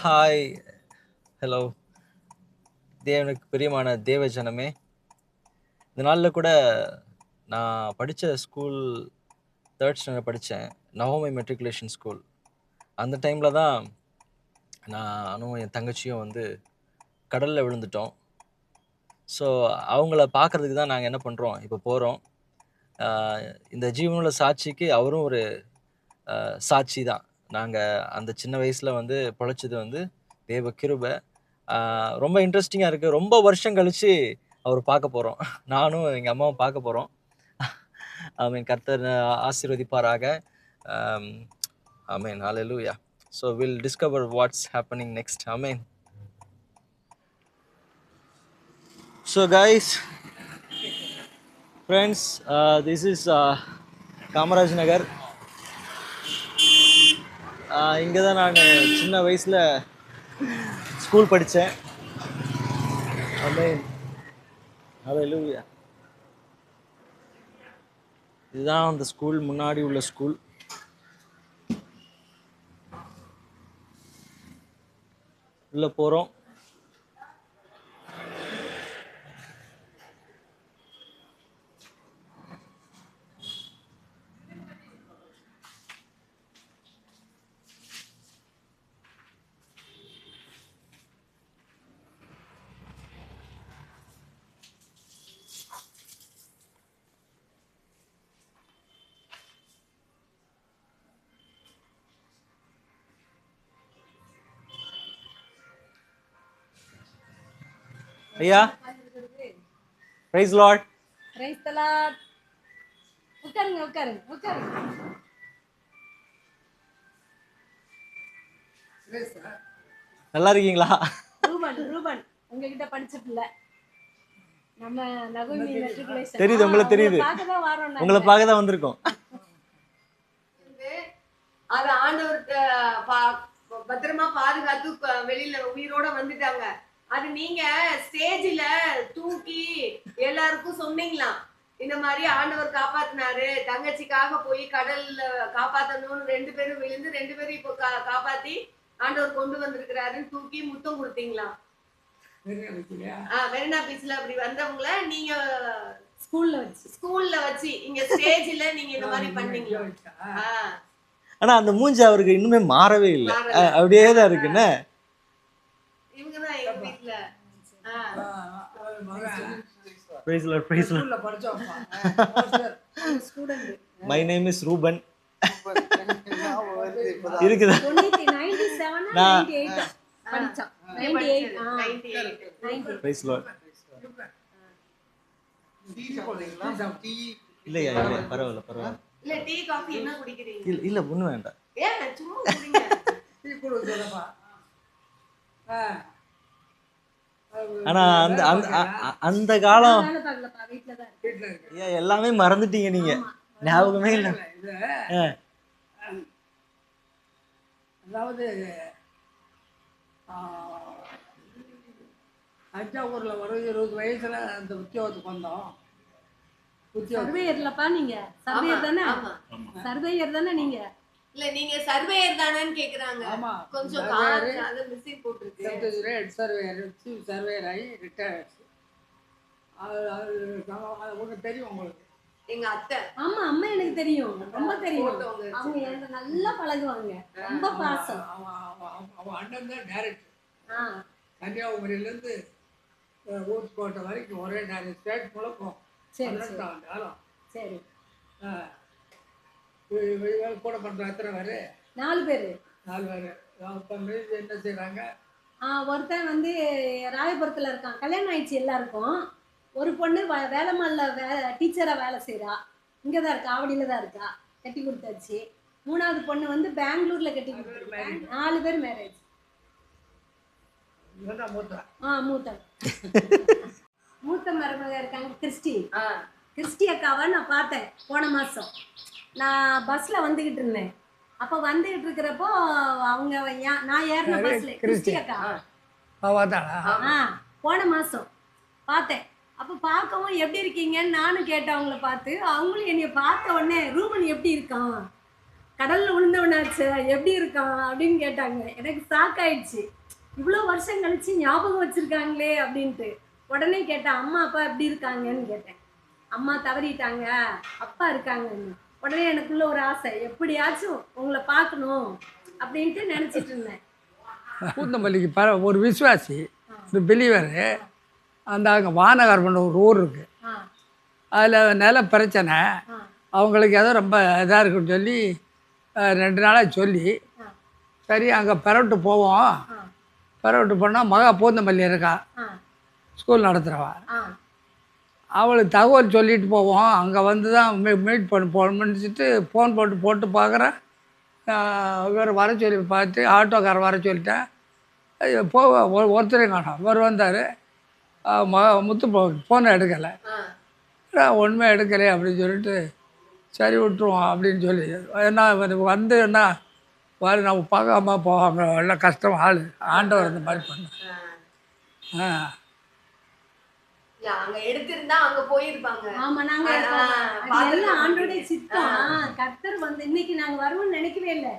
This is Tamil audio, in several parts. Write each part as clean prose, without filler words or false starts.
Hi, hello. தேவனுக்கு பிரியமான தேவ ஜனமே, இந்த நாளில் கூட நான் படித்த ஸ்கூல் 3rd ஸ்டாண்டர்ட் படித்தேன். Naomi matriculation school. அந்த டைமில் தான் நானும் என் தங்கச்சியும் வந்து கடலில் விழுந்துட்டோம். ஸோ அவங்கள பார்க்குறதுக்கு தான் நாங்கள் என்ன பண்ணுறோம், இப்போ போகிறோம். இந்த ஜீவனுள்ள சாட்சிக்கு அவரும் ஒரு சாட்சி தான். நாங்கள் அந்த சின்ன வயசில் வந்து பொழைச்சது வந்து தேவ கிருபை. ரொம்ப இன்ட்ரெஸ்டிங்காக இருக்குது. ரொம்ப வருஷம் கழிச்சு அவர் பார்க்க போகிறோம். நானும் எங்கள் அம்மாவும் பார்க்க போகிறோம். ஆமீன். கர்த்தர் ஆசீர்வதிப்பாராக. Amen. Hallelujah. So will discover what's happening next. Amen. So guys, friends, this is Kamaraj Nagar. இங்கே தான் நான் சின்ன வயசில் ஸ்கூல் படித்தேன். ஆமென். ஹல்லேலூயா. இதுதான் அந்த ஸ்கூல், முன்னாடி உள்ள ஸ்கூல். உள்ள போகிறோம். ஐயா, praise lord. Praise the lord. உட்காருங்க. நல்லா இருக்கீங்களா? ரூபன் உங்ககிட்ட படிச்ச பிள்ளை. நம்ம நவோமி மெட்ரிகுலேஷன் தெரியுது, உங்களுக்கு தெரியுது. உங்களை பார்க்க தான் வந்திருக்கோம். அது ஆண்டவர்கிட்ட பத்திரமா பாதுகாத்து வெளியில உயிரோட வந்துட்டாங்க. அது நீங்க ஸ்டேஜ்ல தூக்கி எல்லாருக்கும் சொன்னீங்களாம், இந்த மாதிரி ஆண்டவர் காப்பாத்தினாரு, தங்கச்சிக்காக போய் கடல்ல காப்பாத்தணும்னு 2 பேரும் விழுந்து 2 பேரும் இப்போ காப்பாத்தி ஆண்டவர் கொண்டு வந்திருக்கிறாருன்னு தூக்கி முத்தம் கொடுத்தீங்களாம். மெரினா பீச்ல அப்படி வந்தவங்கள நீங்க ஸ்கூல்ல வச்சு இங்க ஸ்டேஜ்ல நீங்க இந்த மாதிரி பண்ணீங்களா? ஆனா அந்த மூஞ்சி அவருக்கு இன்னுமே மாறவே இல்லை, அப்படியே தான் இருக்குன்னு. இவங்கதான் எங்க வீட்ல Praise Lord, praise Lord. My name is Ruben. இருக்குதா? 97 படிச்சான். 98 Praise Lord. இல்லையா, இல்லை, பரவாயில்ல. இல்ல டீ காஃபி என்ன குடிக்கிறீங்க? இல்ல ஒண்ணு வேண்டாம். ஏன் சும்மா குடிங்க. டீ குடு சொல்லப்பா. ஆனா அந்த காலம் வீட்ல தான் வீட்ல இருக்கு. எல்லாமே மறந்துட்டீங்க நீங்க. ஞாபகமே இல்ல. இது அதாவது தஞ்சாவூர்ல ஒரு 20 வயசுல அந்த உத்தியோகத்துக்கு வந்தோம். சர்வேயர்லப்பா நீங்க. சர்வேயர் தானே? சர்வேயர் தானே நீங்க? இல்ல நீங்க சர்வேயர் தானேன்னு கேக்குறாங்க. ஆமா. கொஞ்சம் கார் அது மிஸ்டேக் போட்டுருக்கு. ஹெட் சர்வேயர், சீஃப் சர்வேயர் ஆகி ரிட்டையர்ட். அது ஒன்று தெரியும் உங்களுக்கு. எங்க அத்தை. ஆமா, அம்மா எனக்கு தெரியும், ரொம்ப தெரியும். அவங்க எனக்கு நல்லா பழகுவாங்க, ரொம்ப பாசம். அவன் அண்ணன் தான் டைரக்டர். கன்னியாகுமரியிலேருந்து ஊத்துக்கோட்டை வரைக்கும் ஒரே டைரக்டர். ஸ்டேட் முழக்கம். சரி. கூட பண்ணுற எத்தனை பேர்? 4 பேர். 4 பேர். என்ன செய்கிறாங்க? ஒருத்தன் வந்து ராயபுரத்தில் இருக்கான், கல்யாணம் ஆயிடுச்சு எல்லாருக்கும். ஒரு பொண்ணு வேலைமாலில் டீச்சராக வேலை செய்கிறா, இங்கே தான் இருக்கா, ஆவடியில் தான் இருக்கா, கட்டி கொடுத்தாச்சு. 3வது பொண்ணு வந்து பெங்களூரில் கட்டி கொடுத்துருக்காங்க. 4 பேர் மேரேஜ். மூத்த மருமக இருக்காங்க கிறிஸ்டி அக்காவை நான் பார்த்தேன் போன மாதம். நான் பஸ்ஸில் வந்துக்கிட்டு இருந்தேன். அப்போ வந்துக்கிட்டு இருக்கிறப்போ அவங்க நான் ஏறின பஸ்ஸில் கிறிஸ்டி அக்கா போன மாதம் பார்த்தேன். அப்போ பார்க்கவும் எப்படி இருக்கீங்கன்னு நானும் கேட்டேன் அவங்கள பார்த்து. அவங்களும் என்னை பார்த்த உடனே ரூபன் எப்படி இருக்கான், கடல்ல விழுந்தவனாச்சு எப்படி இருக்கான் அப்படின்னு கேட்டாங்க. எனக்கு ஷாக் ஆயிடுச்சு. இவ்வளோ வருஷம் கழிச்சு ஞாபகம் வச்சிருக்காங்களே அப்படின்ட்டு. உடனே கேட்டேன், அம்மா அப்பா எப்படி இருக்காங்கன்னு கேட்டேன். அம்மா தவறிட்டாங்க, அப்பா இருக்காங்கன்னு. உடனே எனக்குள்ள ஒரு ஆசை, எப்படியாச்சும் உங்களை பார்க்கணும் அப்படின்ட்டு நினைச்சிட்டு இருந்தேன். பூந்தமல்லிக்கு ஒரு விசுவாசி, ஒரு பிலிவர், அந்த அங்கே வானகர்மன் ஒரு ஊர் இருக்குது. ஆ அதில் நில பிரச்சனை, ஆ அவங்களுக்கு ஏதோ ரொம்ப இதாக இருக்குன்னு சொல்லி 2 நாளாக சொல்லி, ஆ சரி அங்கே பெறவிட்டு போவோம். ஆ பெறவிட்டு போனால் மகா பூந்தமல்லி இருக்கா, ஆ ஸ்கூல் நடத்துகிறவா. ஆ அவளுக்கு தகவல் சொல்லிட்டு போவோம், அங்கே வந்து தான் மீட் போகணும்னுட்டு ஃபோன் போட்டு பார்க்குறேன். இவர் வர சொல்லி பார்த்து ஆட்டோக்காரர் வர சொல்லிட்டேன். ஒருத்தரையும் காணோம். இவர் வந்தார், முத்து ஃபோனை எடுக்கலை. ஒன்றுமே எடுக்கலை அப்படின்னு சொல்லிட்டு சரி விட்டுருவோம் அப்படின்னு சொல்லி, என்ன வந்து என்ன வர நம்ம பார்க்காம போவாங்க, எல்லாம் கஷ்டம் ஆள் ஆண்டவர் இந்த மாதிரி பண்ண. அங்க எடுத்திருந்தா அங்க போயிருப்பாங்க. ஆமா, நாங்க எல்லாம் ஆண்டோடைய சித்தம். கர்த்தர் வந்து இன்னைக்கு நாங்க வருவோம்னு நினைக்கவே இல்லை.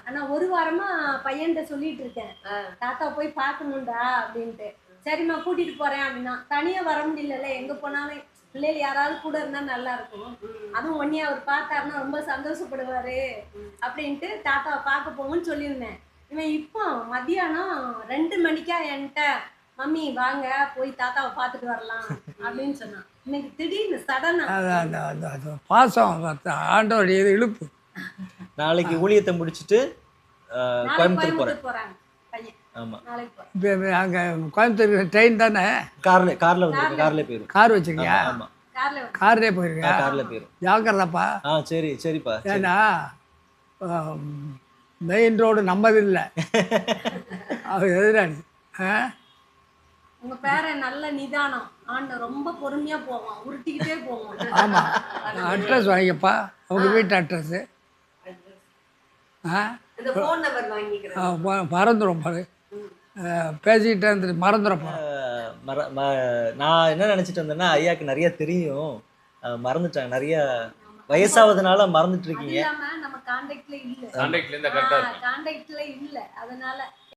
ஆனா ஒரு வாரமா பையன்கிட்ட சொல்லிட்டு இருக்கேன், தாத்தா போய் பார்க்கணும்டா அப்படின்ட்டு. சரிம்மா கூட்டிட்டு போறேன் அப்படின்னா. தனியா வர முடியல, எங்க போனாலும் பிள்ளைகள் யாராவது கூட இருந்தா நல்லா இருக்கும். அதுவும் ஒன்னே அவர் பார்த்தாருன்னா ரொம்ப சந்தோஷப்படுவாரு அப்படின்ட்டு தாத்தாவை பார்க்க போங்கன்னு சொல்லியிருந்தேன். இவன் இப்போ மத்தியானம் 2 மணிக்கா என்கிட்ட, மம்மி வாங்க போய் தாத்தாவை பார்த்துட்டு வரலாம் அப்படின்னு சொன்னான். இன்னைக்கு திடீர்னு சடனா அது பாசம், ஆண்டோடைய இது இழுப்பு. நாளைக்கு ஊழியத்தை முடிச்சுட்டு கோயம்புத்தூர் போறேன். கோயம்புத்தூர் போறாங்க பையன். ஆமா, நாளைக்கு போறேன். இப்போ அங்கே கோயம்புத்தூர் ட்ரெயின் தானே, கார்ல வந்து கார்ல போயிரும். கார் வச்சுருக்கியா? ஆமா, கார்ல கார்லேயே போயிருக்கா? கார்ல போயிரும். ஜாக்கிரதாப்பா. சரி சரிப்பா. ஏன்னா மெயின் ரோடு நம்மது இல்லை, அது எதிராளி. உங்க பேரன் நல்ல நிதானம், ஆண்ட ரொம்ப பொறுமையா போவான், உருட்டிக்கிட்டே போவான். ஆமாம், அட்ரஸ் வாங்கிப்பா, அவங்க வீட்டு அட்ரஸு. இந்த ஃபோன் நம்பர் வாங்கிக்கிறேன். மறந்துடும் பாரு, பேசிக்கிட்டே இருந்துட்டு மறந்துடும். நான் என்ன நினைச்சிட்டு வந்தேன்னா, ஐயாக்கு நிறைய தெரியும், மறந்துட்டாங்க. நிறைய வயசாவதுனால மறந்துட்டு அது இருக்கீங்க. இல்லாம நம்ம கான்டாக்ட்ல இல்ல, கான்டாக்ட்ல இருந்தா கரெக்டா இருக்கும். கான்டாக்ட்ல இல்ல, அதனால